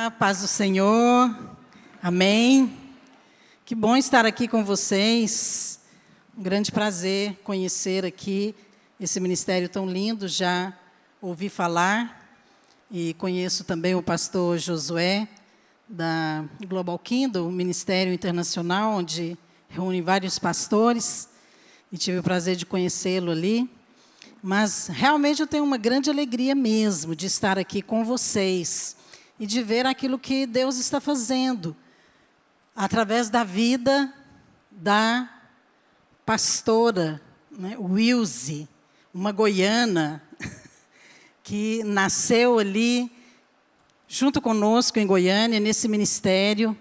Olá, paz do Senhor, amém. Que bom estar aqui com vocês, um grande prazer conhecer aqui esse ministério tão lindo, já ouvi falar e conheço também o pastor Josué, da Global Kingdom, um ministério internacional, onde reúne vários pastores, e tive o prazer de conhecê-lo ali. Mas realmente eu tenho uma grande alegria mesmo de estar aqui com vocês e de ver aquilo que Deus está fazendo através da vida da pastora, né, Wilze, uma goiana que nasceu ali junto conosco em Goiânia, nesse ministério.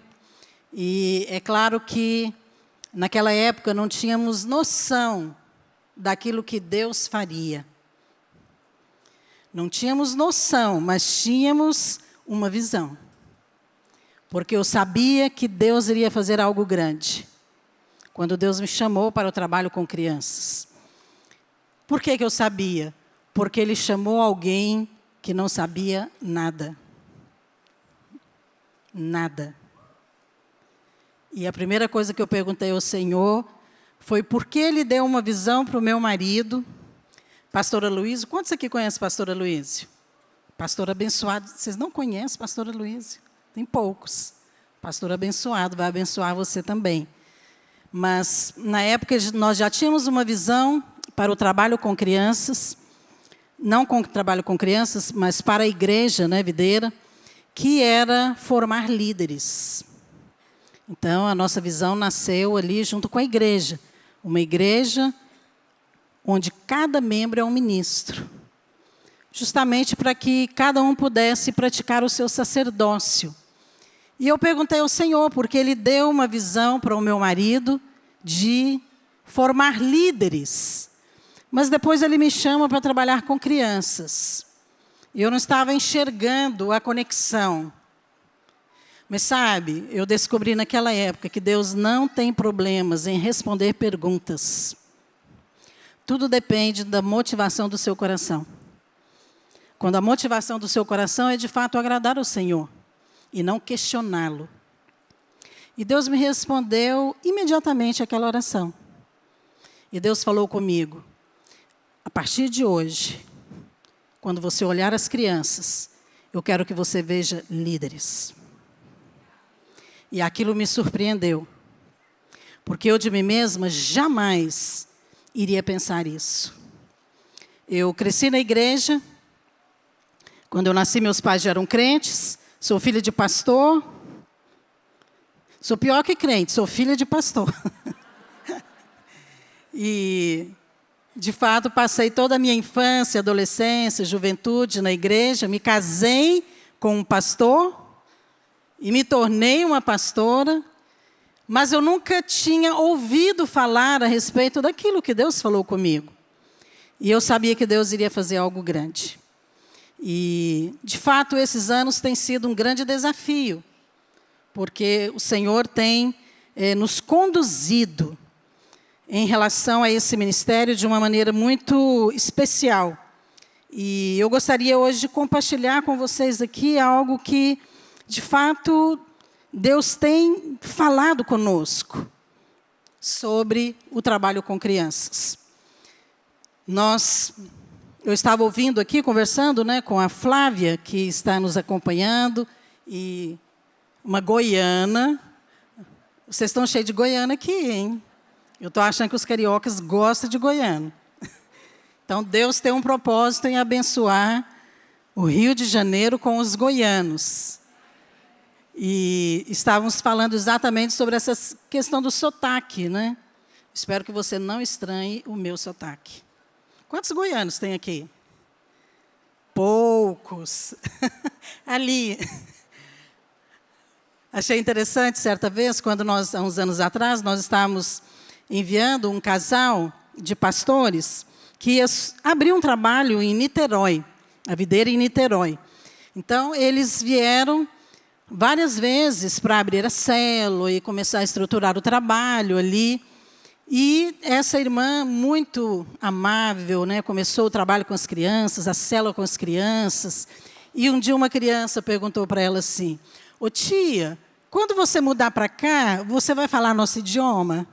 E é claro que naquela época não tínhamos noção daquilo que Deus faria. Não tínhamos noção, mas tínhamos uma visão. Porque eu sabia que Deus iria fazer algo grande. Quando Deus me chamou para o trabalho com crianças. Por que eu sabia? Porque Ele chamou alguém que não sabia nada. Nada. E a primeira coisa que eu perguntei ao Senhor foi por que Ele deu uma visão para o meu marido, pastora Luísa. Quantos aqui conhecem a pastora Luísa? Pastor abençoado. Vocês não conhecem a pastora Luísa? Tem poucos. Pastor abençoado, vai abençoar você também. Mas, na época, nós já tínhamos uma visão para o trabalho com crianças, não com o trabalho com crianças, mas para a igreja, né, videira, que era formar líderes. Então, a nossa visão nasceu ali junto com a igreja. Uma igreja onde cada membro é um ministro. Justamente para que cada um pudesse praticar o seu sacerdócio. E eu perguntei ao Senhor, porque Ele deu uma visão para o meu marido de formar líderes. Mas depois Ele me chama para trabalhar com crianças. E eu não estava enxergando a conexão. Mas sabe, eu descobri naquela época que Deus não tem problemas em responder perguntas. Tudo depende da motivação do seu coração. Quando a motivação do seu coração é de fato agradar ao Senhor e não questioná-lo. E Deus me respondeu imediatamente aquela oração. E Deus falou comigo, a partir de hoje, quando você olhar as crianças, eu quero que você veja líderes. E aquilo me surpreendeu. Porque eu de mim mesma jamais iria pensar isso. Eu cresci na igreja. Quando eu nasci, meus pais já eram crentes. Sou filha de pastor. Sou pior que crente, sou filha de pastor. E, de fato, passei toda a minha infância, adolescência, juventude na igreja. Me casei com um pastor. E me tornei uma pastora, mas eu nunca tinha ouvido falar a respeito daquilo que Deus falou comigo. E eu sabia que Deus iria fazer algo grande. E, de fato, esses anos têm sido um grande desafio, porque o Senhor tem nos conduzido em relação a esse ministério de uma maneira muito especial. E eu gostaria hoje de compartilhar com vocês aqui algo que, de fato, Deus tem falado conosco sobre o trabalho com crianças. Eu estava ouvindo aqui, conversando, né, com a Flávia, que está nos acompanhando, e uma goiana. Vocês estão cheios de goiana aqui, hein? Eu estou achando que os cariocas gostam de goiano. Então, Deus tem um propósito em abençoar o Rio de Janeiro com os goianos. E estávamos falando exatamente sobre essa questão do sotaque, né? Espero que você não estranhe o meu sotaque. Quantos goianos tem aqui? Poucos. Ali. Achei interessante, certa vez, quando nós, há uns anos atrás, nós estávamos enviando um casal de pastores que ia abrir um trabalho em Niterói, a videira em Niterói. Então, eles vieram várias vezes para abrir a célula e começar a estruturar o trabalho ali. E essa irmã, muito amável, né, começou o trabalho com as crianças, a célula com as crianças. E um dia uma criança perguntou para ela assim: ô tia, quando você mudar para cá, você vai falar nosso idioma?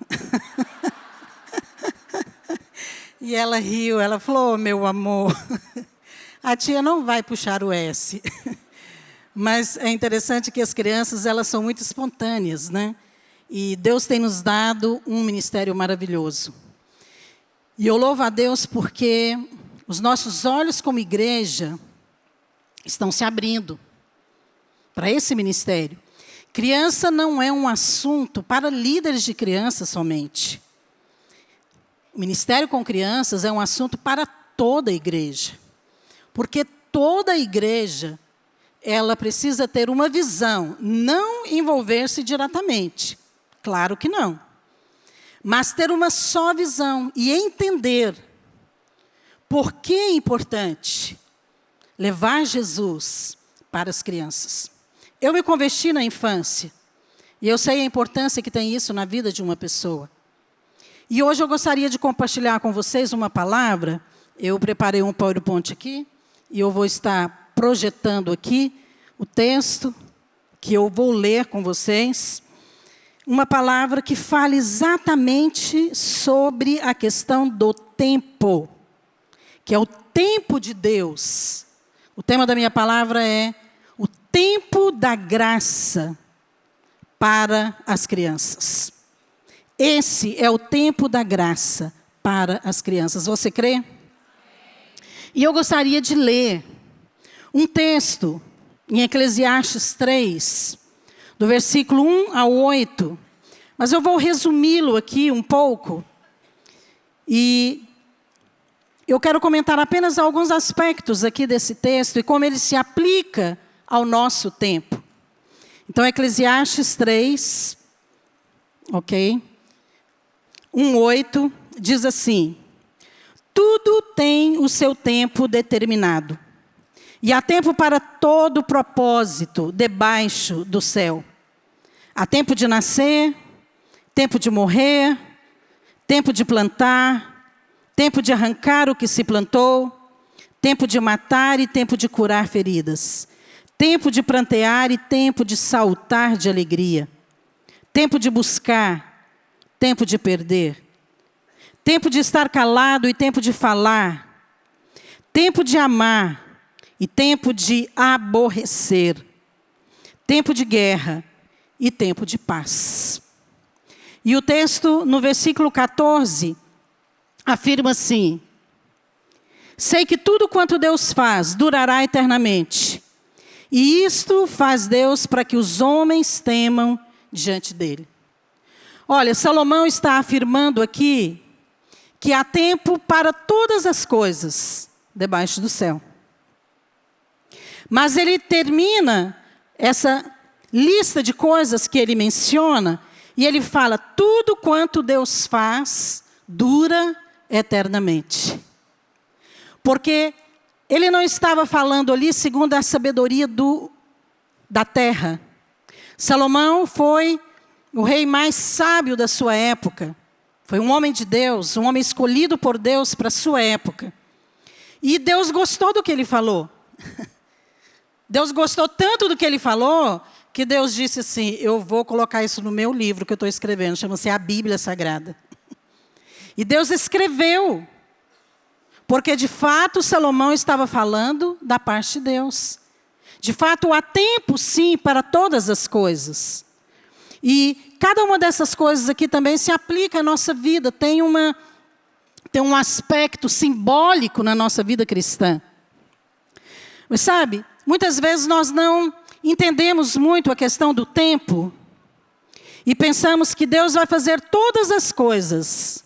E ela riu, ela falou: meu amor, a tia não vai puxar o S. Mas é interessante que as crianças, elas são muito espontâneas, né? E Deus tem nos dado um ministério maravilhoso. E eu louvo a Deus porque os nossos olhos como igreja estão se abrindo para esse ministério. Criança não é um assunto para líderes de crianças somente. O ministério com crianças é um assunto para toda a igreja. Porque toda a igreja, ela precisa ter uma visão, não envolver-se diretamente. Claro que não. Mas ter uma só visão e entender por que é importante levar Jesus para as crianças. Eu me converti na infância e eu sei a importância que tem isso na vida de uma pessoa. E hoje eu gostaria de compartilhar com vocês uma palavra. Eu preparei um PowerPoint aqui e eu vou estar projetando aqui o texto que eu vou ler com vocês. Uma palavra que fala exatamente sobre a questão do tempo, que é o tempo de Deus. O tema da minha palavra é o tempo da graça para as crianças. Esse é o tempo da graça para as crianças. Você crê? E eu gostaria de ler um texto em Eclesiastes 3, do versículo 1 ao 8. Mas eu vou resumi-lo aqui um pouco. E eu quero comentar apenas alguns aspectos aqui desse texto e como ele se aplica ao nosso tempo. Então, Eclesiastes 3, ok? 1:8 diz assim: tudo tem o seu tempo determinado, e há tempo para todo propósito debaixo do céu. Há tempo de nascer, tempo de morrer, tempo de plantar, tempo de arrancar o que se plantou, tempo de matar e tempo de curar feridas, tempo de prantear e tempo de saltar de alegria, tempo de buscar, tempo de perder, tempo de estar calado e tempo de falar, tempo de amar e tempo de aborrecer, tempo de guerra e tempo de paz. E o texto, no versículo 14, afirma assim: sei que tudo quanto Deus faz durará eternamente, e isto faz Deus para que os homens temam diante dele. Olha, Salomão está afirmando aqui que há tempo para todas as coisas debaixo do céu. Mas ele termina essa lista de coisas que ele menciona e ele fala: tudo quanto Deus faz dura eternamente. Porque ele não estava falando ali segundo a sabedoria da terra. Salomão foi o rei mais sábio da sua época. Foi um homem de Deus, um homem escolhido por Deus para a sua época. E Deus gostou do que ele falou. Deus gostou tanto do que ele falou, que Deus disse assim: eu vou colocar isso no meu livro que eu estou escrevendo, chama-se a Bíblia Sagrada. E Deus escreveu, porque de fato Salomão estava falando da parte de Deus. De fato há tempo sim para todas as coisas. E cada uma dessas coisas aqui também se aplica à nossa vida, tem um aspecto simbólico na nossa vida cristã. Mas sabe, muitas vezes nós não entendemos muito a questão do tempo e pensamos que Deus vai fazer todas as coisas.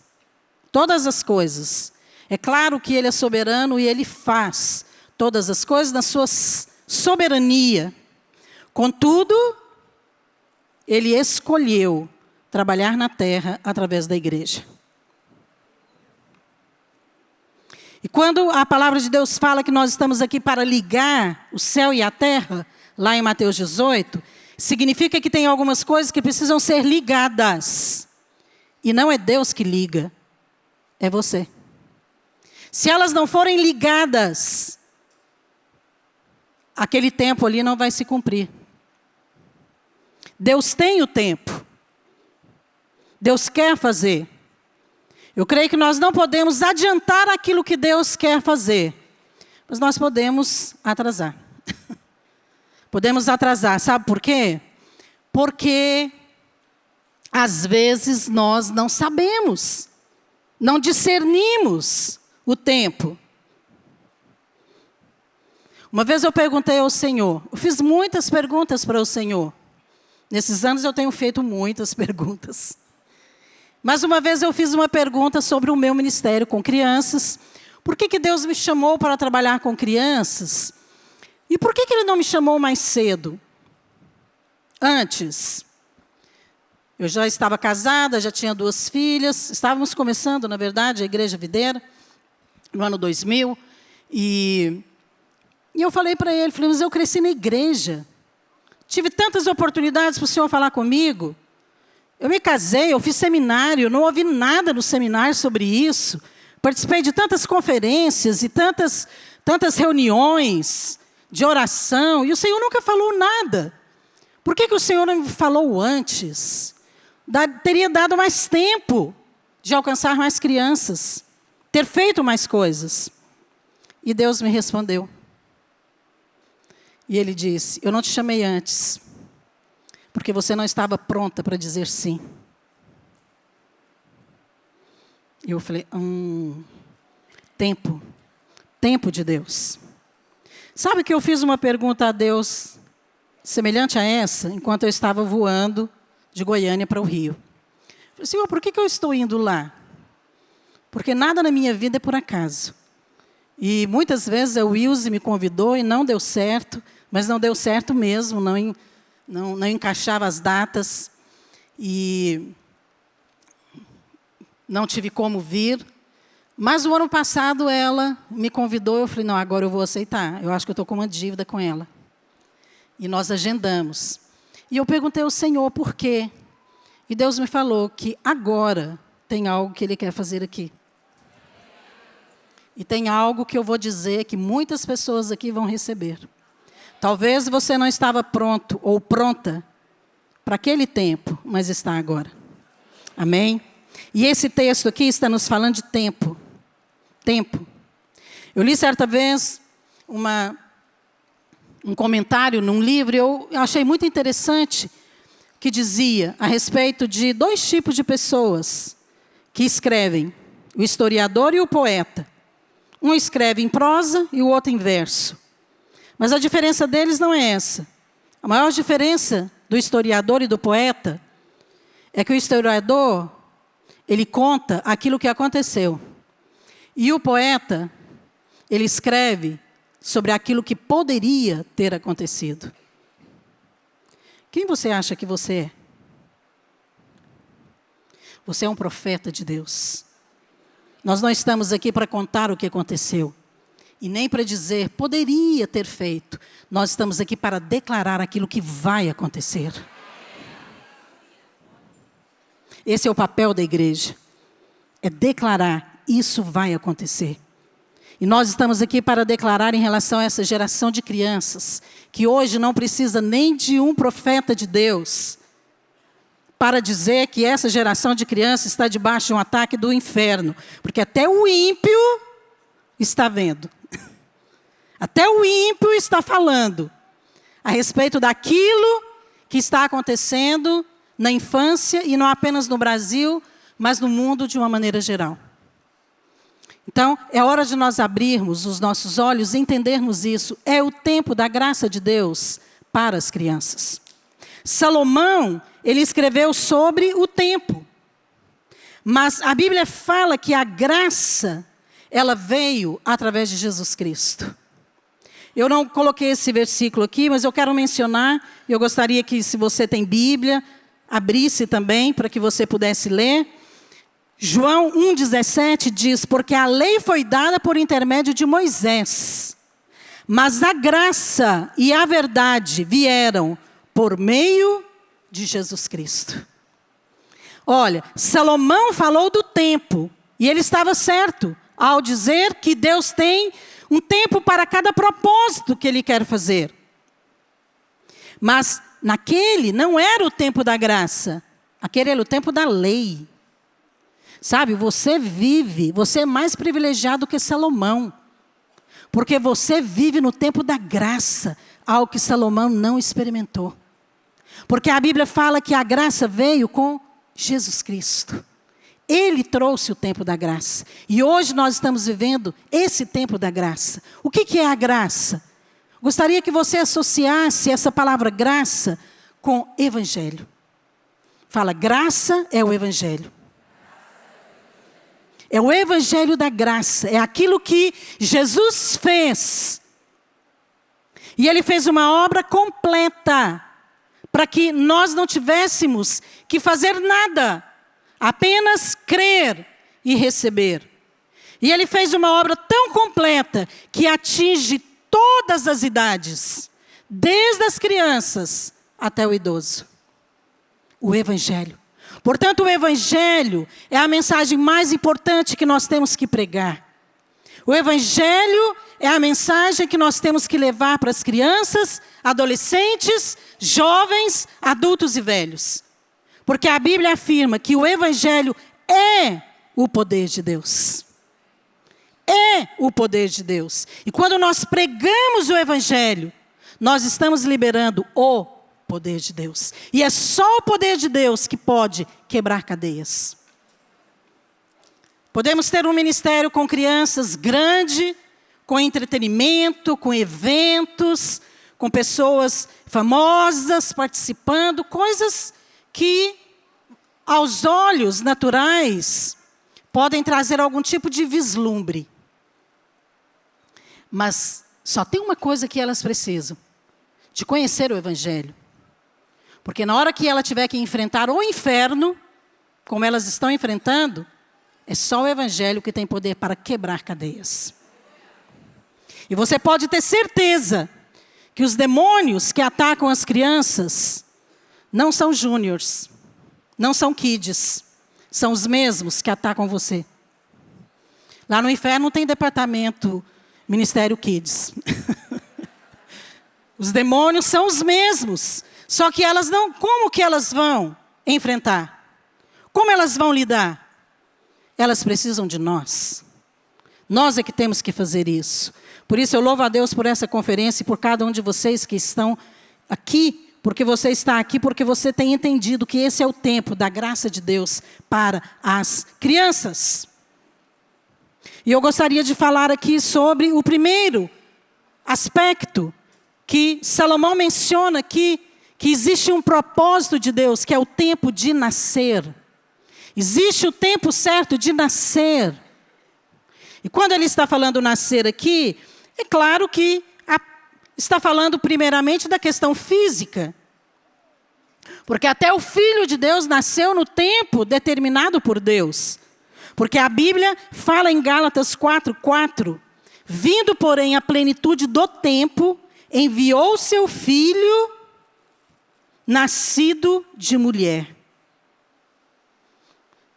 Todas as coisas. É claro que Ele é soberano e Ele faz todas as coisas na sua soberania. Contudo, Ele escolheu trabalhar na terra através da igreja. E quando a palavra de Deus fala que nós estamos aqui para ligar o céu e a terra, lá em Mateus 18, significa que tem algumas coisas que precisam ser ligadas. E não é Deus que liga, é você. Se elas não forem ligadas, aquele tempo ali não vai se cumprir. Deus tem o tempo. Deus quer fazer. Eu creio que nós não podemos adiantar aquilo que Deus quer fazer, mas nós podemos atrasar. Podemos atrasar, sabe por quê? Porque às vezes nós não sabemos, não discernimos o tempo. Uma vez eu perguntei ao Senhor, eu fiz muitas perguntas para o Senhor. Nesses anos eu tenho feito muitas perguntas. Mas uma vez eu fiz uma pergunta sobre o meu ministério com crianças. Por que Deus me chamou para trabalhar com crianças? E por que Ele não me chamou mais cedo? Antes. Eu já estava casada, já tinha 2 filhas. Estávamos começando, na verdade, a Igreja Videira, no ano 2000. E eu falei para ele, mas eu cresci na igreja. Tive tantas oportunidades para o Senhor falar comigo. Eu me casei, eu fiz seminário, não ouvi nada no seminário sobre isso. Participei de tantas conferências e tantas reuniões de oração. E o Senhor nunca falou nada. Por que o Senhor não me falou antes? Teria dado mais tempo de alcançar mais crianças. Ter feito mais coisas. E Deus me respondeu. E Ele disse, eu não te chamei antes, porque você não estava pronta para dizer sim. E eu falei, tempo de Deus. Sabe que eu fiz uma pergunta a Deus, semelhante a essa, enquanto eu estava voando de Goiânia para o Rio. Eu falei, Senhor, por que eu estou indo lá? Porque nada na minha vida é por acaso. E muitas vezes a Wilson me convidou e não deu certo, mas não deu certo mesmo, não encaixava as datas e não tive como vir. Mas o ano passado ela me convidou, eu falei, não, agora eu vou aceitar. Eu acho que eu estou com uma dívida com ela. E nós agendamos. E eu perguntei ao Senhor por quê. E Deus me falou que agora tem algo que Ele quer fazer aqui. E tem algo que eu vou dizer que muitas pessoas aqui vão receber. Talvez você não estava pronto ou pronta para aquele tempo, mas está agora. Amém? E esse texto aqui está nos falando de tempo. Tempo. Eu li certa vez um comentário num livro, e eu achei muito interessante, que dizia a respeito de 2 tipos de pessoas que escrevem, o historiador e o poeta. Um escreve em prosa e o outro em verso. Mas a diferença deles não é essa. A maior diferença do historiador e do poeta é que o historiador, ele conta aquilo que aconteceu. E o poeta, ele escreve sobre aquilo que poderia ter acontecido. Quem você acha que você é? Você é um profeta de Deus. Nós não estamos aqui para contar o que aconteceu. E nem para dizer, poderia ter feito. Nós estamos aqui para declarar aquilo que vai acontecer. Esse é o papel da igreja. É declarar, isso vai acontecer. E nós estamos aqui para declarar em relação a essa geração de crianças, que hoje não precisa nem de um profeta de Deus, para dizer que essa geração de crianças está debaixo de um ataque do inferno. Porque até o ímpio está vendo. Até o ímpio está falando a respeito daquilo que está acontecendo na infância, e não apenas no Brasil, mas no mundo de uma maneira geral. Então, é hora de nós abrirmos os nossos olhos e entendermos isso. É o tempo da graça de Deus para as crianças. Salomão, ele escreveu sobre o tempo. Mas a Bíblia fala que a graça, ela veio através de Jesus Cristo. Eu não coloquei esse versículo aqui, mas eu quero mencionar, e eu gostaria que, se você tem Bíblia, abrisse também, para que você pudesse ler. João 1,17 diz, porque a lei foi dada por intermédio de Moisés, mas a graça e a verdade vieram por meio de Jesus Cristo. Olha, Salomão falou do tempo, e ele estava certo, ao dizer que Deus tem Um tempo para cada propósito que Ele quer fazer. Mas naquele não era o tempo da graça. Aquele era o tempo da lei. Sabe, você é mais privilegiado que Salomão. Porque você vive no tempo da graça, algo que Salomão não experimentou. Porque a Bíblia fala que a graça veio com Jesus Cristo. Ele trouxe o tempo da graça. E hoje nós estamos vivendo esse tempo da graça. O que é a graça? Gostaria que você associasse essa palavra graça com evangelho. Fala, graça é o evangelho. É o evangelho da graça. É aquilo que Jesus fez. E Ele fez uma obra completa. Para que nós não tivéssemos que fazer nada. Apenas crer e receber. E Ele fez uma obra tão completa que atinge todas as idades. Desde as crianças até o idoso. O evangelho. Portanto, o evangelho é a mensagem mais importante que nós temos que pregar. O evangelho é a mensagem que nós temos que levar para as crianças, adolescentes, jovens, adultos e velhos. Porque a Bíblia afirma que o evangelho é o poder de Deus. É o poder de Deus. E quando nós pregamos o evangelho, nós estamos liberando o poder de Deus. E é só o poder de Deus que pode quebrar cadeias. Podemos ter um ministério com crianças grande, com entretenimento, com eventos, com pessoas famosas participando, coisas que aos olhos naturais podem trazer algum tipo de vislumbre. Mas só tem uma coisa que elas precisam: de conhecer o evangelho. Porque na hora que ela tiver que enfrentar o inferno, como elas estão enfrentando, é só o evangelho que tem poder para quebrar cadeias. E você pode ter certeza que os demônios que atacam as crianças não são júniors, não são kids, são os mesmos que atacam você. Lá no inferno não tem departamento Ministério Kids. Os demônios são os mesmos. Só que elas não, como que elas vão enfrentar? Como elas vão lidar? Elas precisam de nós. Nós é que temos que fazer isso. Por isso eu louvo a Deus por essa conferência e por cada um de vocês que estão aqui, porque você está aqui, porque você tem entendido que esse é o tempo da graça de Deus para as crianças. E eu gostaria de falar aqui sobre o primeiro aspecto que Salomão menciona aqui, que existe um propósito de Deus, que é o tempo de nascer. Existe o tempo certo de nascer. E quando ele está falando nascer aqui, é claro que está falando primeiramente da questão física. Porque até o Filho de Deus nasceu no tempo determinado por Deus. Porque a Bíblia fala em Gálatas 4:4, vindo, porém, a plenitude do tempo, enviou seu Filho, nascido de mulher.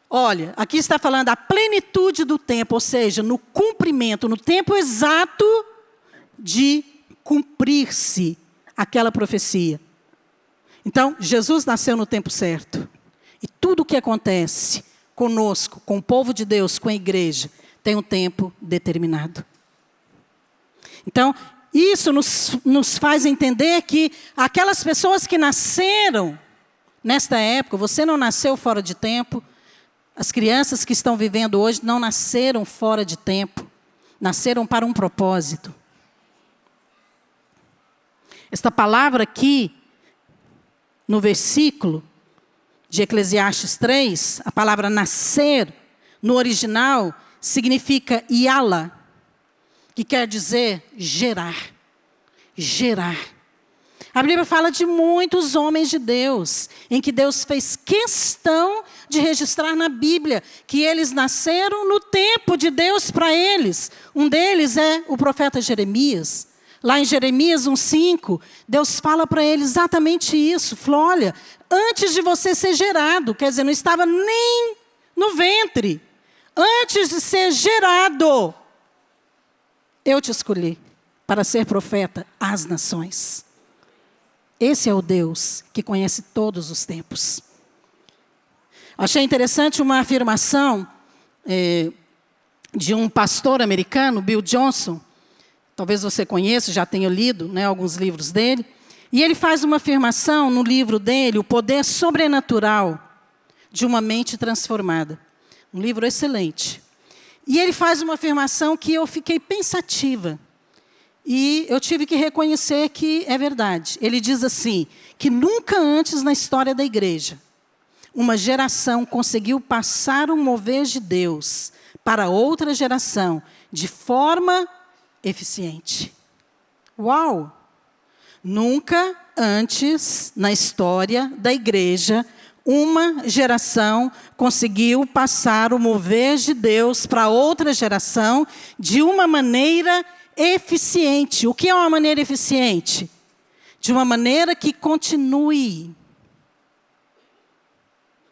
Olha, aqui está falando a plenitude do tempo, ou seja, no cumprimento, no tempo exato de cumprir-se aquela profecia. Então, Jesus nasceu no tempo certo. E tudo o que acontece conosco, com o povo de Deus, com a igreja, tem um tempo determinado. Então, isso nos faz entender que aquelas pessoas que nasceram nesta época, você não nasceu fora de tempo, as crianças que estão vivendo hoje não nasceram fora de tempo, nasceram para um propósito. Esta palavra aqui, no versículo de Eclesiastes 3, a palavra nascer, no original, significa yala, que quer dizer gerar. Gerar. A Bíblia fala de muitos homens de Deus, em que Deus fez questão de registrar na Bíblia que eles nasceram no tempo de Deus para eles. Um deles é o profeta Jeremias. Lá em Jeremias 1:5, Deus fala para ele exatamente isso. Falou, olha, antes de você ser gerado, quer dizer, não estava nem no ventre. Antes de ser gerado, eu te escolhi para ser profeta às nações. Esse é o Deus que conhece todos os tempos. Achei interessante uma afirmação de um pastor americano, Bill Johnson. Talvez você conheça, já tenha lido, né, alguns livros dele. E ele faz uma afirmação no livro dele, O Poder Sobrenatural de uma Mente Transformada. Um livro excelente. E ele faz uma afirmação que eu fiquei pensativa. E eu tive que reconhecer que é verdade. Ele diz assim, que nunca antes na história da igreja, uma geração conseguiu passar um mover de Deus para outra geração de forma eficiente. Uau! Nunca antes na história da igreja, uma geração conseguiu passar o mover de Deus para outra geração de uma maneira eficiente. O que é uma maneira eficiente? De uma maneira que continue,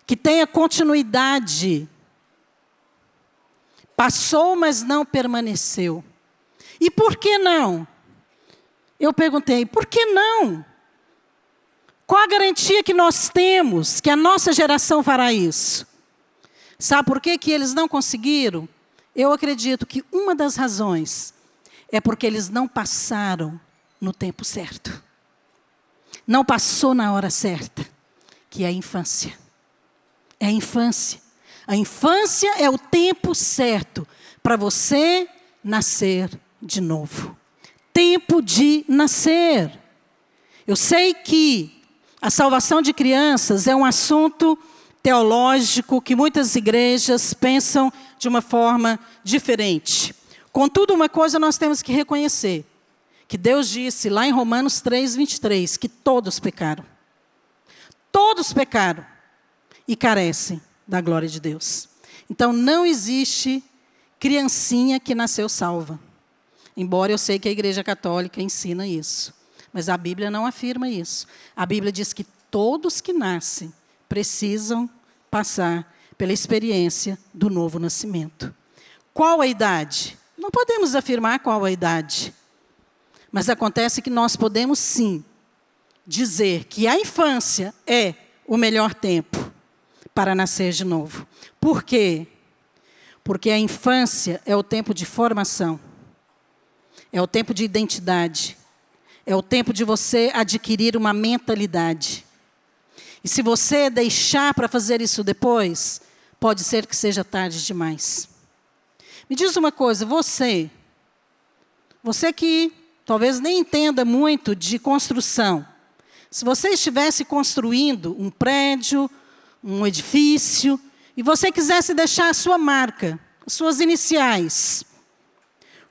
que tenha continuidade. Passou, mas não permaneceu. E por que não? Eu perguntei, por que não? Qual a garantia que nós temos que a nossa geração fará isso? Sabe por que eles não conseguiram? Eu acredito que uma das razões é porque eles não passaram no tempo certo. Não passou na hora certa, que é a infância. É a infância. A infância é o tempo certo para você nascer de novo. Tempo de nascer. Eu sei que a salvação de crianças é um assunto teológico que muitas igrejas pensam de uma forma diferente. Contudo, uma coisa nós temos que reconhecer, que Deus disse lá em Romanos 3:23, que todos pecaram. Todos pecaram e carecem da glória de Deus. Então, não existe criancinha que nasceu salva. Embora eu sei que a Igreja Católica ensina isso. Mas a Bíblia não afirma isso. A Bíblia diz que todos que nascem precisam passar pela experiência do novo nascimento. Qual a idade? Não podemos afirmar qual a idade. Mas acontece que nós podemos sim dizer que a infância é o melhor tempo para nascer de novo. Por quê? Porque a infância é o tempo de formação. É o tempo de identidade. É o tempo de você adquirir uma mentalidade. E se você deixar para fazer isso depois, pode ser que seja tarde demais. Me diz uma coisa, você que talvez nem entenda muito de construção, se você estivesse construindo um prédio, um edifício, e você quisesse deixar a sua marca, as suas iniciais,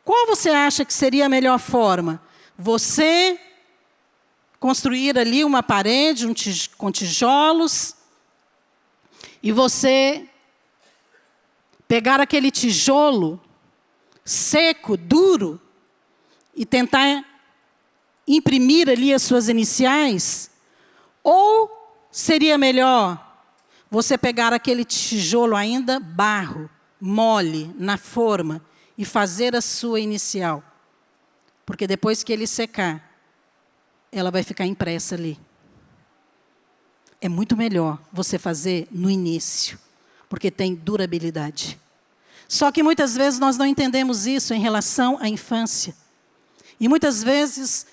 qual você acha que seria a melhor forma? Você construir ali uma parede com tijolos, e você pegar aquele tijolo seco, duro, e tentar imprimir ali as suas iniciais? Ou seria melhor você pegar aquele tijolo ainda barro, mole, na forma, e fazer a sua inicial? Porque depois que ele secar, ela vai ficar impressa ali. É muito melhor você fazer no início, porque tem durabilidade. Só que muitas vezes nós não entendemos isso em relação à infância. E muitas vezes,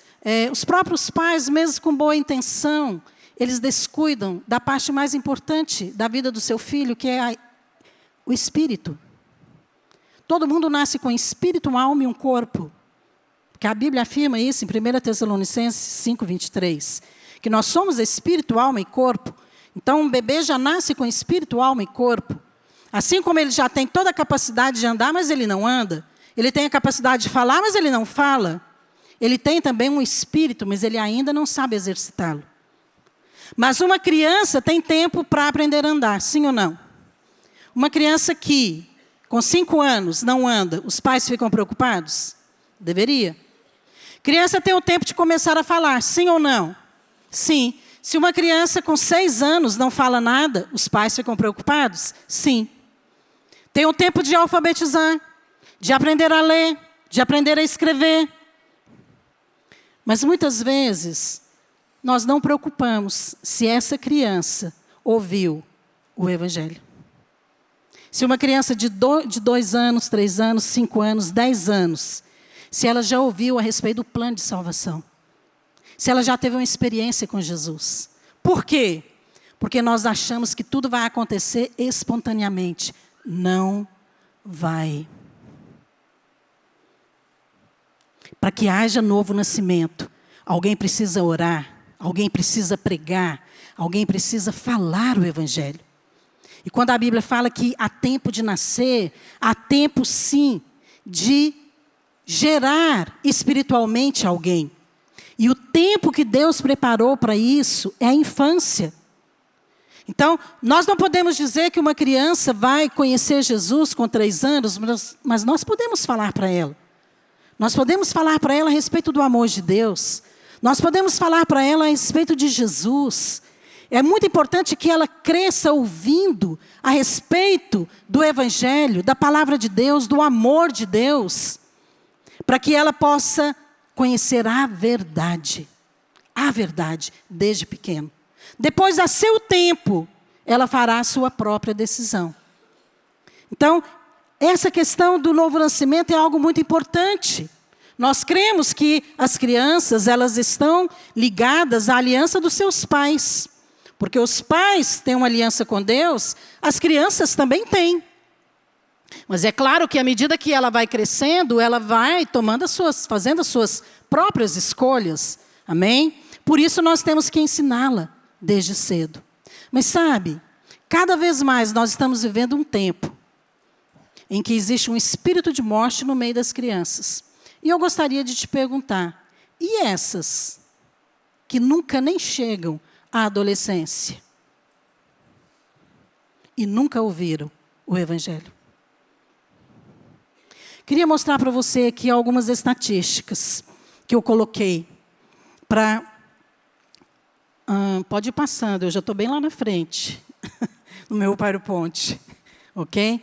os próprios pais, mesmo com boa intenção, eles descuidam da parte mais importante da vida do seu filho, que é o espírito. Todo mundo nasce com espírito, uma alma e um corpo. Porque a Bíblia afirma isso em 1 Tessalonicenses 5:23, que nós somos espírito, alma e corpo. Então, um bebê já nasce com espírito, alma e corpo. Assim como ele já tem toda a capacidade de andar, mas ele não anda. Ele tem a capacidade de falar, mas ele não fala. Ele tem também um espírito, mas ele ainda não sabe exercitá-lo. Mas uma criança tem tempo para aprender a andar, sim ou não? Uma criança que, com 5 anos, não anda, os pais ficam preocupados? Deveria. Criança tem o tempo de começar a falar, sim ou não? Sim. Se uma criança com 6 anos não fala nada, os pais ficam preocupados? Sim. Tem o tempo de alfabetizar, de aprender a ler, de aprender a escrever. Mas muitas vezes, nós não preocupamos se essa criança ouviu o Evangelho. Se uma criança de 2 anos, 3 anos, 5 anos, 10 anos, se ela já ouviu a respeito do plano de salvação, se ela já teve uma experiência com Jesus. Por quê? Porque nós achamos que tudo vai acontecer espontaneamente. Não vai. Para que haja novo nascimento, alguém precisa orar, alguém precisa pregar, alguém precisa falar o Evangelho. E quando a Bíblia fala que há tempo de nascer, há tempo sim de gerar espiritualmente alguém. E o tempo que Deus preparou para isso é a infância. Então, nós não podemos dizer que uma criança vai conhecer Jesus com 3 anos, mas nós podemos falar para ela. Nós podemos falar para ela a respeito do amor de Deus. Nós podemos falar para ela a respeito de Jesus. É muito importante que ela cresça ouvindo a respeito do Evangelho, da palavra de Deus, do amor de Deus, para que ela possa conhecer a verdade, desde pequeno. Depois, a seu tempo, ela fará a sua própria decisão. Então, essa questão do novo nascimento é algo muito importante. Nós cremos que as crianças, elas estão ligadas à aliança dos seus pais. Porque os pais têm uma aliança com Deus, as crianças também têm. Mas é claro que à medida que ela vai crescendo, ela vai fazendo as suas próprias escolhas. Amém? Por isso nós temos que ensiná-la desde cedo. Mas sabe, cada vez mais nós estamos vivendo um tempo em que existe um espírito de morte no meio das crianças. E eu gostaria de te perguntar, e essas que nunca nem chegam à adolescência e nunca ouviram o Evangelho? Queria mostrar para você aqui algumas estatísticas que eu coloquei para... pode ir passando, eu já estou bem lá na frente, no meu PowerPoint, ok?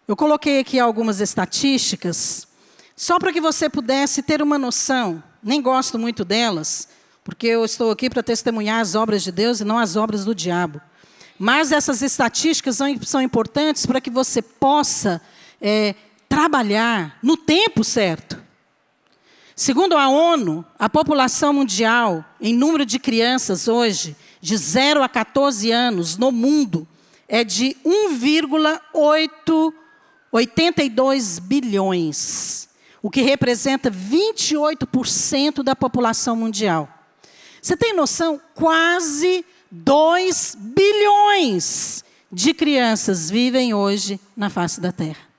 Eu coloquei aqui algumas estatísticas, só para que você pudesse ter uma noção. Nem gosto muito delas, porque eu estou aqui para testemunhar as obras de Deus e não as obras do diabo. Mas essas estatísticas são importantes para que você possa trabalhar no tempo certo. Segundo a ONU, a população mundial, em número de crianças hoje, de 0 a 14 anos no mundo, é de 1,82 bilhões, o que representa 28% da população mundial. Você tem noção? Quase 2 bilhões de crianças vivem hoje na face da Terra.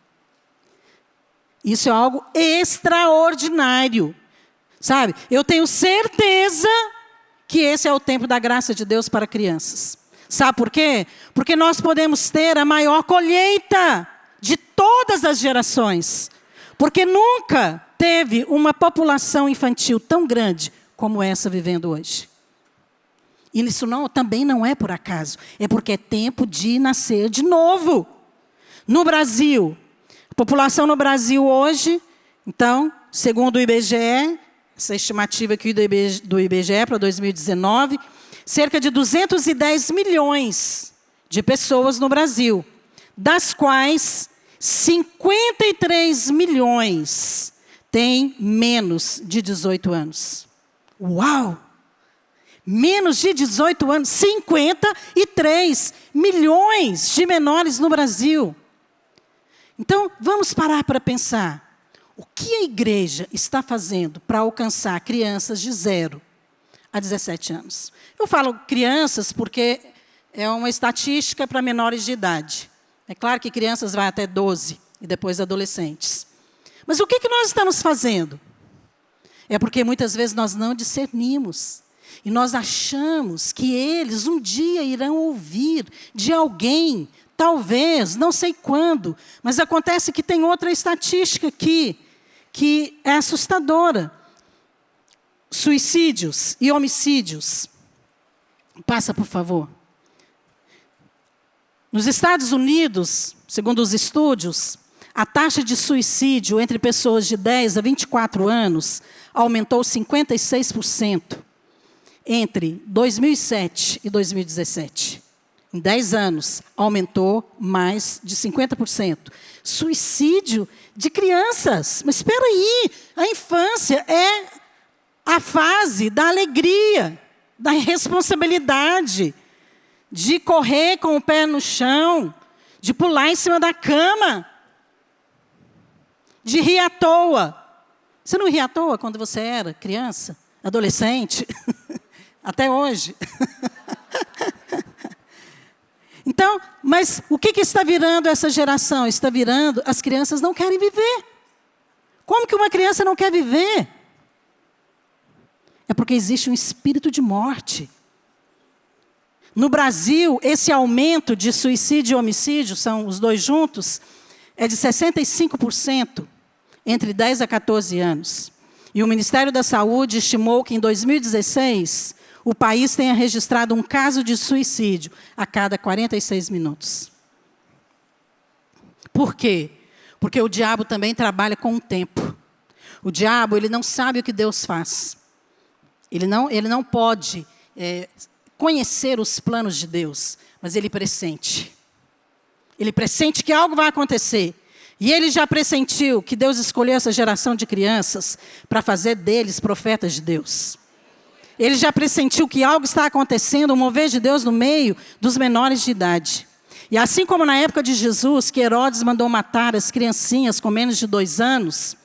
Isso é algo extraordinário, sabe? Eu tenho certeza que esse é o tempo da graça de Deus para crianças. Sabe por quê? Porque nós podemos ter a maior colheita de todas as gerações. Porque nunca teve uma população infantil tão grande como essa vivendo hoje. E isso também não é por acaso. É porque é tempo de nascer de novo. No Brasil, a população no Brasil hoje, então, segundo o IBGE, essa estimativa aqui do IBGE para 2019, cerca de 210 milhões de pessoas no Brasil, das quais 53 milhões têm menos de 18 anos. Uau! Menos de 18 anos, 53 milhões de menores no Brasil. Então, vamos parar para pensar. O que a igreja está fazendo para alcançar crianças de 0 a 17 anos? Eu falo crianças porque é uma estatística para menores de idade. É claro que crianças vai até 12 e depois adolescentes. Mas o que nós estamos fazendo? É porque muitas vezes nós não discernimos. E nós achamos que eles um dia irão ouvir de alguém, talvez, não sei quando. Mas acontece que tem outra estatística aqui, que é assustadora. Suicídios e homicídios. Passa, por favor. Nos Estados Unidos, segundo os estudos, a taxa de suicídio entre pessoas de 10 a 24 anos aumentou 56% entre 2007 e 2017. Em 10 anos, aumentou mais de 50%. Suicídio de crianças. Mas espera aí, a infância é a fase da alegria, da responsabilidade, de correr com o pé no chão, de pular em cima da cama, de rir à toa. Você não ria à toa quando você era criança, adolescente? Até hoje. Então, mas o que está virando essa geração? Está virando, as crianças não querem viver. Como que uma criança não quer viver? É porque existe um espírito de morte. No Brasil, esse aumento de suicídio e homicídio, são os dois juntos, é de 65% entre 10 a 14 anos. E o Ministério da Saúde estimou que em 2016, o país tenha registrado um caso de suicídio a cada 46 minutos. Por quê? Porque o diabo também trabalha com o tempo. O diabo, ele não sabe o que Deus faz. Ele não pode conhecer os planos de Deus, mas ele pressente. Ele pressente que algo vai acontecer. E ele já pressentiu que Deus escolheu essa geração de crianças para fazer deles profetas de Deus. Ele já pressentiu que algo está acontecendo, um mover de Deus no meio dos menores de idade. E assim como na época de Jesus, que Herodes mandou matar as criancinhas com menos de 2 anos,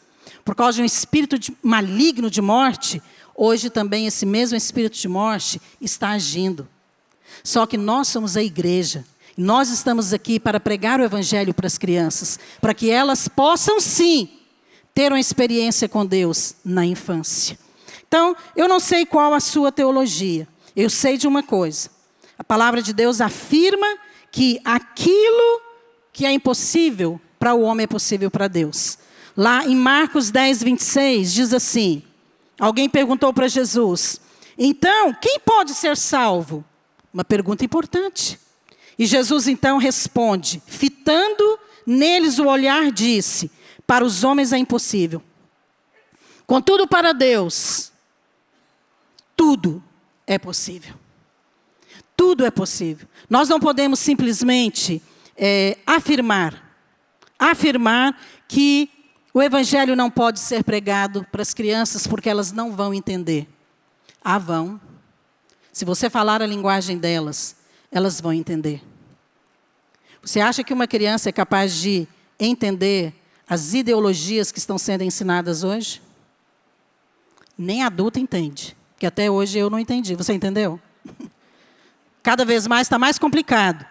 por causa de um espírito maligno de morte, hoje também esse mesmo espírito de morte está agindo. Só que nós somos a igreja. E nós estamos aqui para pregar o evangelho para as crianças, para que elas possam sim ter uma experiência com Deus na infância. Então, eu não sei qual a sua teologia. Eu sei de uma coisa. A palavra de Deus afirma que aquilo que é impossível para o homem é possível para Deus. Lá em Marcos 10, 26, diz assim, alguém perguntou para Jesus, então, quem pode ser salvo? Uma pergunta importante. E Jesus então responde, fitando neles o olhar, disse, para os homens é impossível. Contudo, para Deus, tudo é possível. Tudo é possível. Nós não podemos simplesmente afirmar que o evangelho não pode ser pregado para as crianças porque elas não vão entender. Ah, vão. Se você falar a linguagem delas, elas vão entender. Você acha que uma criança é capaz de entender as ideologias que estão sendo ensinadas hoje? Nem adulto entende. Que até hoje eu não entendi. Você entendeu? Cada vez mais está mais complicado.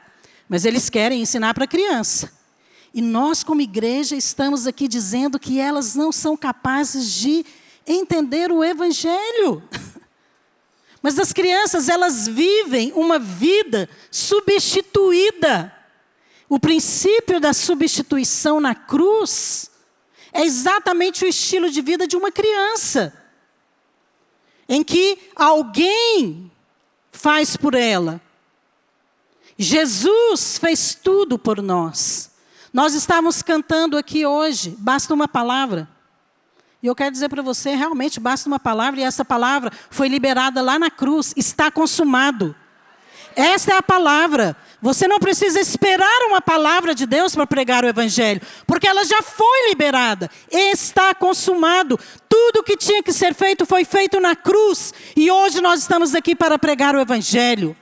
Mas eles querem ensinar para a criança. E nós, como igreja, estamos aqui dizendo que elas não são capazes de entender o evangelho. Mas as crianças, elas vivem uma vida substituída. O princípio da substituição na cruz é exatamente o estilo de vida de uma criança. Em que alguém faz por ela. Jesus fez tudo por nós. Nós estávamos cantando aqui hoje, basta uma palavra. E eu quero dizer para você, realmente basta uma palavra, e essa palavra foi liberada lá na cruz, está consumado. Essa é a palavra. Você não precisa esperar uma palavra de Deus para pregar o evangelho, porque ela já foi liberada, está consumado. Tudo que tinha que ser feito foi feito na cruz, e hoje nós estamos aqui para pregar o evangelho,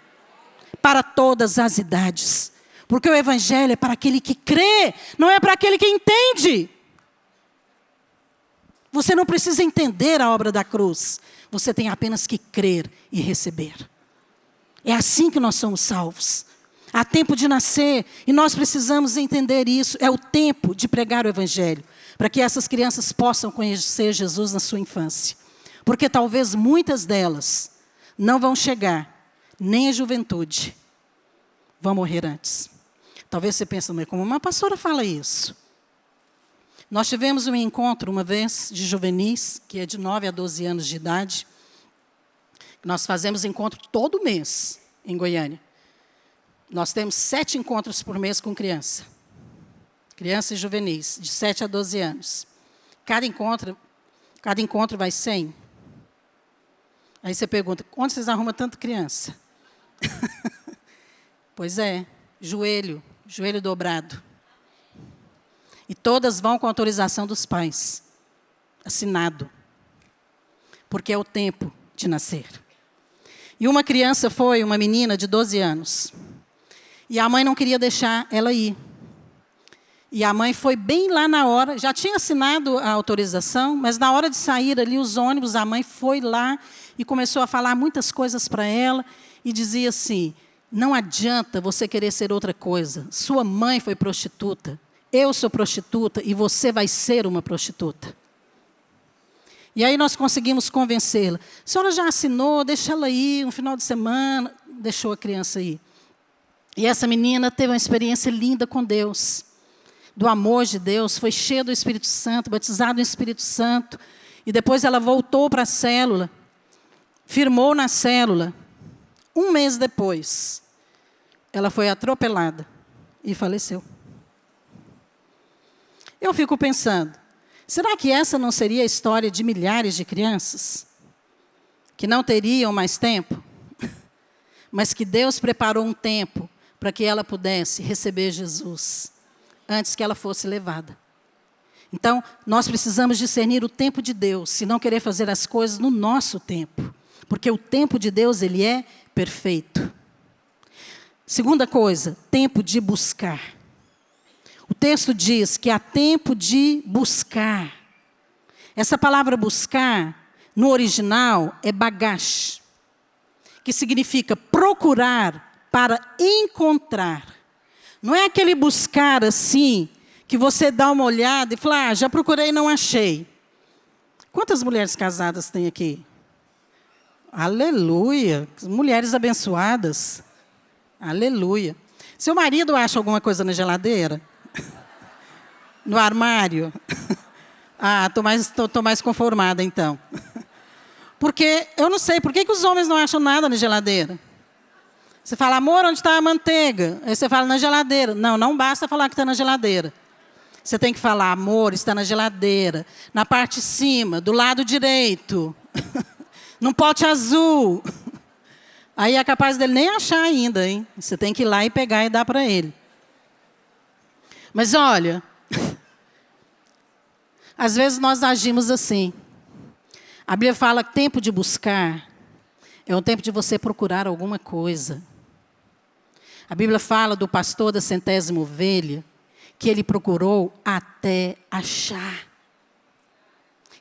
para todas as idades. Porque o evangelho é para aquele que crê, não é para aquele que entende. Você não precisa entender a obra da cruz, você tem apenas que crer e receber. É assim que nós somos salvos. Há tempo de nascer e nós precisamos entender isso. É o tempo de pregar o evangelho, para que essas crianças possam conhecer Jesus na sua infância. Porque talvez muitas delas não vão chegar nem à juventude, vão morrer antes. Talvez você pense, mas como uma pastora fala isso? Nós tivemos um encontro uma vez de juvenis, que é de 9 a 12 anos de idade. Nós fazemos encontro todo mês em Goiânia. Nós temos 7 encontros por mês com criança. Crianças e juvenis, de 7 a 12 anos. Cada encontro vai 100. Aí você pergunta, onde vocês arrumam tanta criança? Pois é, joelho dobrado. E todas vão com autorização dos pais. Assinado. Porque é o tempo de nascer. E uma criança foi uma menina de 12 anos. E a mãe não queria deixar ela ir. E a mãe foi bem lá na hora, já tinha assinado a autorização, mas na hora de sair ali os ônibus, a mãe foi lá e começou a falar muitas coisas para ela e dizia assim, não adianta você querer ser outra coisa. Sua mãe foi prostituta, eu sou prostituta e você vai ser uma prostituta. E aí nós conseguimos convencê-la. A senhora já assinou, deixa ela ir, um final de semana, deixou a criança ir. E essa menina teve uma experiência linda com Deus. Do amor de Deus, foi cheia do Espírito Santo, batizada no Espírito Santo. E depois ela voltou para a célula, firmou na célula. Um mês depois, ela foi atropelada e faleceu. Eu fico pensando, será que essa não seria a história de milhares de crianças que não teriam mais tempo, mas que Deus preparou um tempo para que ela pudesse receber Jesus antes que ela fosse levada? Então, nós precisamos discernir o tempo de Deus, e não querer fazer as coisas no nosso tempo, porque o tempo de Deus, ele é perfeito. Segunda coisa, tempo de buscar. O texto diz que há tempo de buscar. Essa palavra buscar, no original, é bagash, que significa procurar para encontrar. Não é aquele buscar assim, que você dá uma olhada e fala, já procurei e não achei. Quantas mulheres casadas tem aqui? Aleluia! Mulheres abençoadas. Aleluia. Seu marido acha alguma coisa na geladeira? No armário? Tô mais conformada, então. Porque, eu não sei, por que os homens não acham nada na geladeira? Você fala, amor, onde está a manteiga? Aí você fala, na geladeira. Não, não basta falar que está na geladeira. Você tem que falar, amor, está na geladeira. Na parte de cima, do lado direito. Num pote azul. Aí é capaz dele nem achar ainda, hein? Você tem que ir lá e pegar e dar para ele. Mas olha, às vezes nós agimos assim. A Bíblia fala que tempo de buscar é um tempo de você procurar alguma coisa. A Bíblia fala do pastor da 100ª ovelha, que ele procurou até achar.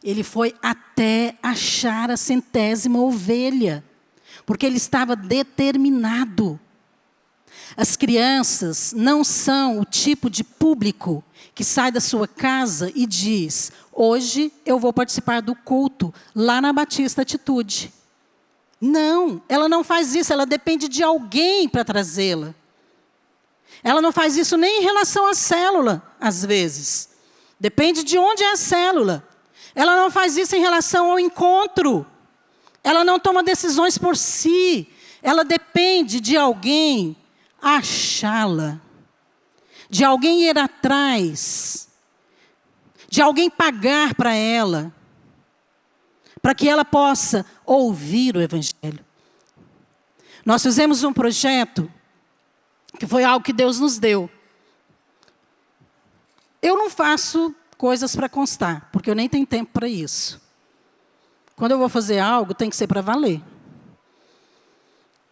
Ele foi até achar a 100ª ovelha, porque ele estava determinado. As crianças não são o tipo de público que sai da sua casa e diz, hoje eu vou participar do culto lá na Batista Atitude. Não, ela não faz isso, ela depende de alguém para trazê-la. Ela não faz isso nem em relação à célula, às vezes. Depende de onde é a célula. Ela não faz isso em relação ao encontro. Ela não toma decisões por si. Ela depende de alguém achá-la. De alguém ir atrás. De alguém pagar para ela. Para que ela possa ouvir o Evangelho. Nós fizemos um projeto que foi algo que Deus nos deu. Eu não faço coisas para constar, porque eu nem tenho tempo para isso. Quando eu vou fazer algo, tem que ser para valer.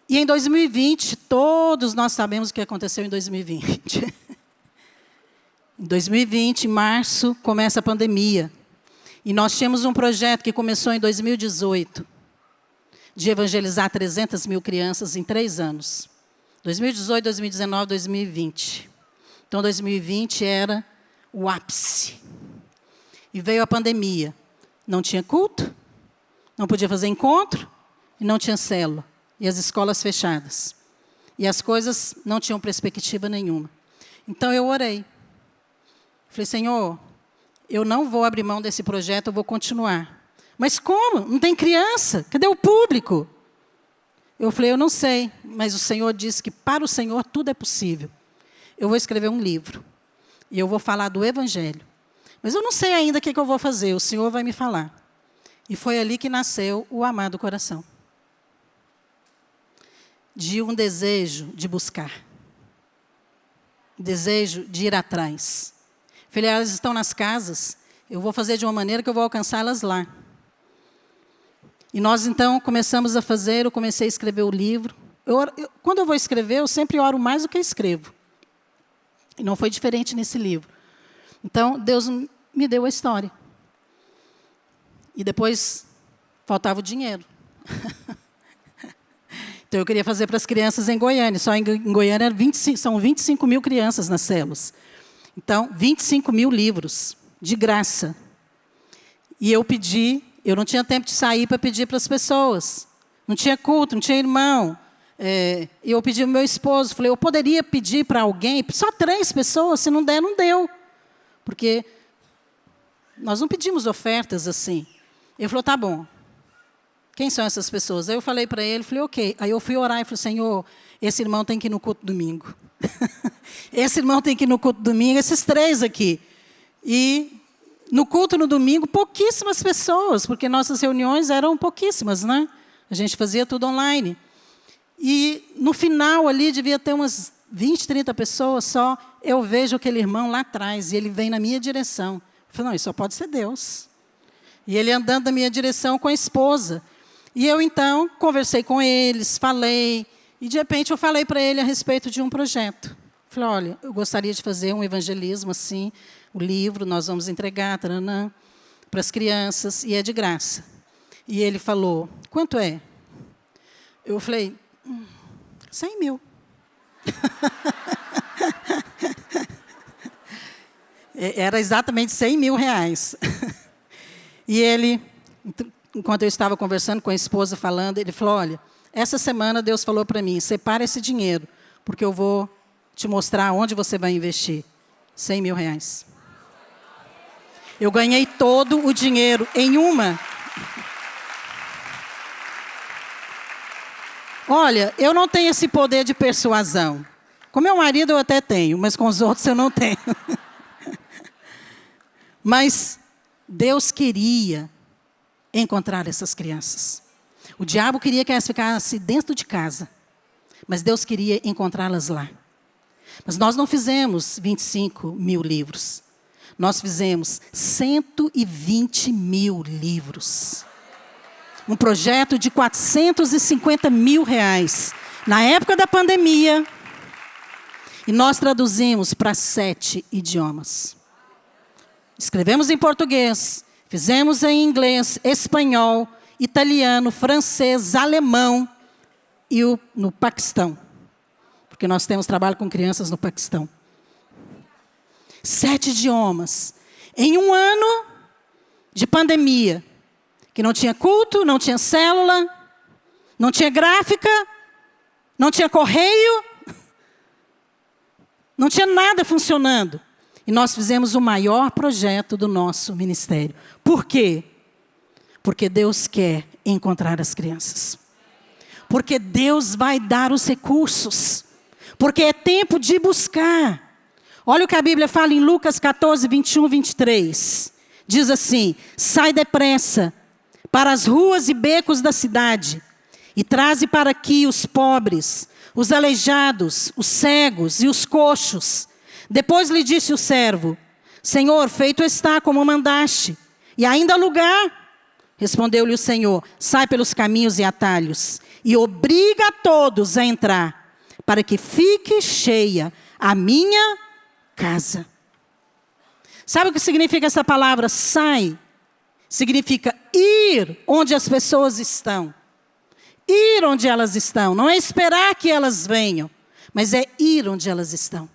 E em 2020, todos nós sabemos o que aconteceu em 2020. Em 2020, em março, começa a pandemia. E nós tínhamos um projeto que começou em 2018, de evangelizar 300 mil crianças em 3 anos. 2018, 2019, 2020. Então, 2020 era o ápice. E veio a pandemia. Não tinha culto, não podia fazer encontro, e não tinha célula. E as escolas fechadas. E as coisas não tinham perspectiva nenhuma. Então, eu orei. Falei, Senhor, eu não vou abrir mão desse projeto, eu vou continuar. Mas como? Não tem criança? Cadê o público? Eu falei, eu não sei, mas o Senhor disse que para o Senhor tudo é possível. Eu vou escrever um livro. e eu vou falar do Evangelho. Mas eu não sei ainda o que eu vou fazer, o Senhor vai me falar. E foi ali que nasceu o Amado Coração. De um desejo de buscar. Desejo de ir atrás. Falei, elas estão nas casas, eu vou fazer de uma maneira que eu vou alcançá-las lá. E nós então começamos a fazer, eu comecei a escrever o livro. Quando eu vou escrever, eu sempre oro mais do que escrevo. E não foi diferente nesse livro. Então, Deus me deu a história. E depois, faltava o dinheiro. Então, eu queria fazer para as crianças em Goiânia. Só em Goiânia são 25 mil crianças nas células. Então, 25 mil livros, de graça. E eu pedi, eu não tinha tempo de sair para pedir para as pessoas. Não tinha culto, não tinha irmão. Eu pedi ao meu esposo, falei, eu poderia pedir para alguém, só 3 pessoas, se não der, não deu. Porque nós não pedimos ofertas assim. Ele falou, tá bom. Quem são essas pessoas? Aí eu falei para ele, falei, ok. Aí eu fui orar e falei, Senhor, esse irmão tem que ir no culto domingo. Esse irmão tem que ir no culto domingo, esses 3 aqui. E no culto no domingo, pouquíssimas pessoas, porque nossas reuniões eram pouquíssimas, né? A gente fazia tudo online. E no final ali, devia ter umas 20, 30 pessoas só. Eu vejo aquele irmão lá atrás, e ele vem na minha direção. Eu falei, não, isso só pode ser Deus. E ele andando na minha direção com a esposa. E eu, então, conversei com eles, falei. E, de repente, eu falei para ele a respeito de um projeto. Falei, olha, eu gostaria de fazer um evangelismo assim, o livro, nós vamos entregar, taranã, para as crianças, e é de graça. E ele falou, quanto é? Eu falei, 100 mil. Era exatamente 100 mil reais. E ele, enquanto eu estava conversando com a esposa, falando, ele falou, olha, essa semana Deus falou para mim, separa esse dinheiro, porque eu vou te mostrar onde você vai investir. 100 mil reais. Eu ganhei todo o dinheiro em uma. Olha, eu não tenho esse poder de persuasão. Com meu marido eu até tenho, mas com os outros eu não tenho. Mas Deus queria encontrar essas crianças. O diabo queria que elas ficassem dentro de casa. Mas Deus queria encontrá-las lá. Mas nós não fizemos 25 mil livros. Nós fizemos 120 mil livros. Um projeto de 450 mil reais. Na época da pandemia. E nós traduzimos para 7 idiomas. Escrevemos em português, fizemos em inglês, espanhol, italiano, francês, alemão e no Paquistão. Porque nós temos trabalho com crianças no Paquistão. 7 idiomas. Em um ano de pandemia, que não tinha culto, não tinha célula, não tinha gráfica, não tinha correio, não tinha nada funcionando. E nós fizemos o maior projeto do nosso ministério. Por quê? Porque Deus quer encontrar as crianças. Porque Deus vai dar os recursos. Porque é tempo de buscar. Olha o que a Bíblia fala em Lucas 14, 21, 23. Diz assim, sai depressa para as ruas e becos da cidade e traze para aqui os pobres, os aleijados, os cegos e os coxos. Depois lhe disse o servo, Senhor, feito está como mandaste, e ainda há lugar. Respondeu-lhe o Senhor, sai pelos caminhos e atalhos, e obriga a todos a entrar, para que fique cheia a minha casa. Sabe o que significa essa palavra, sai? Significa ir onde as pessoas estão. Ir onde elas estão, não é esperar que elas venham, mas é ir onde elas estão.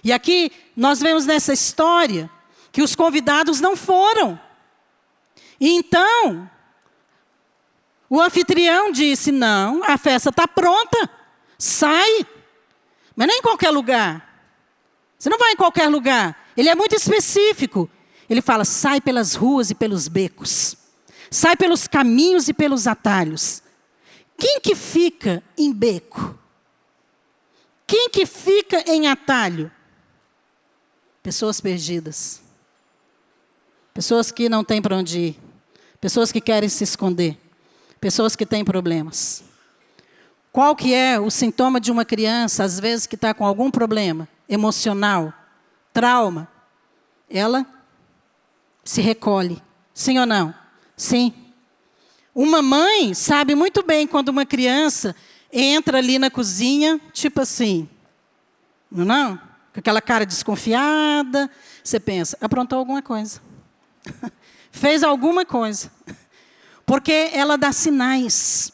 E aqui nós vemos nessa história que os convidados não foram. E então, o anfitrião disse, não, a festa está pronta, sai. Mas não em qualquer lugar. Você não vai em qualquer lugar. Ele é muito específico. Ele fala, sai pelas ruas e pelos becos. Sai pelos caminhos e pelos atalhos. Quem que fica em beco? Quem que fica em atalho? Pessoas perdidas. Pessoas que não têm para onde ir. Pessoas que querem se esconder. Pessoas que têm problemas. Qual que é o sintoma de uma criança, às vezes, que está com algum problema emocional, trauma? Ela se recolhe. Sim ou não? Sim. Uma mãe sabe muito bem quando uma criança entra ali na cozinha, tipo assim, não? Com aquela cara desconfiada, você pensa, aprontou alguma coisa. Fez alguma coisa. Porque ela dá sinais.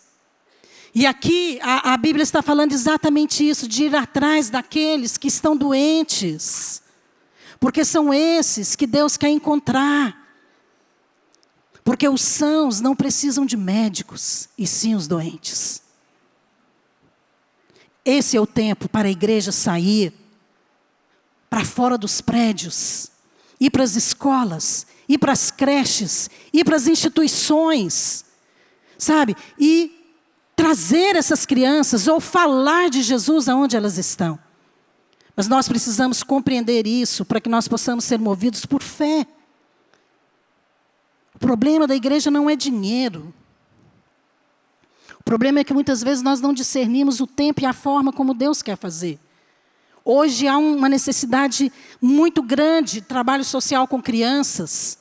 E aqui a Bíblia está falando exatamente isso, de ir atrás daqueles que estão doentes. Porque são esses que Deus quer encontrar. Porque os sãos não precisam de médicos, e sim os doentes. Esse é o tempo para a igreja sair para fora dos prédios, ir para as escolas, ir para as creches, ir para as instituições, sabe? E trazer essas crianças ou falar de Jesus aonde elas estão. Mas nós precisamos compreender isso para que nós possamos ser movidos por fé. O problema da igreja não é dinheiro. O problema é que muitas vezes nós não discernimos o tempo e a forma como Deus quer fazer. Hoje há uma necessidade muito grande de trabalho social com crianças,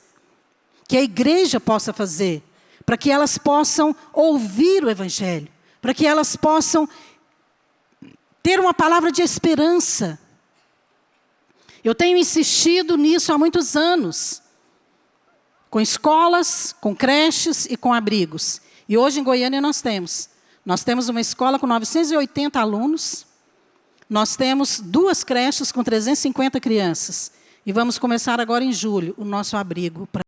que a igreja possa fazer, para que elas possam ouvir o Evangelho, para que elas possam ter uma palavra de esperança. Eu tenho insistido nisso há muitos anos, com escolas, com creches e com abrigos. E hoje em Goiânia nós temos uma escola com 980 alunos, nós temos 2 creches com 350 crianças. E vamos começar agora em julho o nosso abrigo para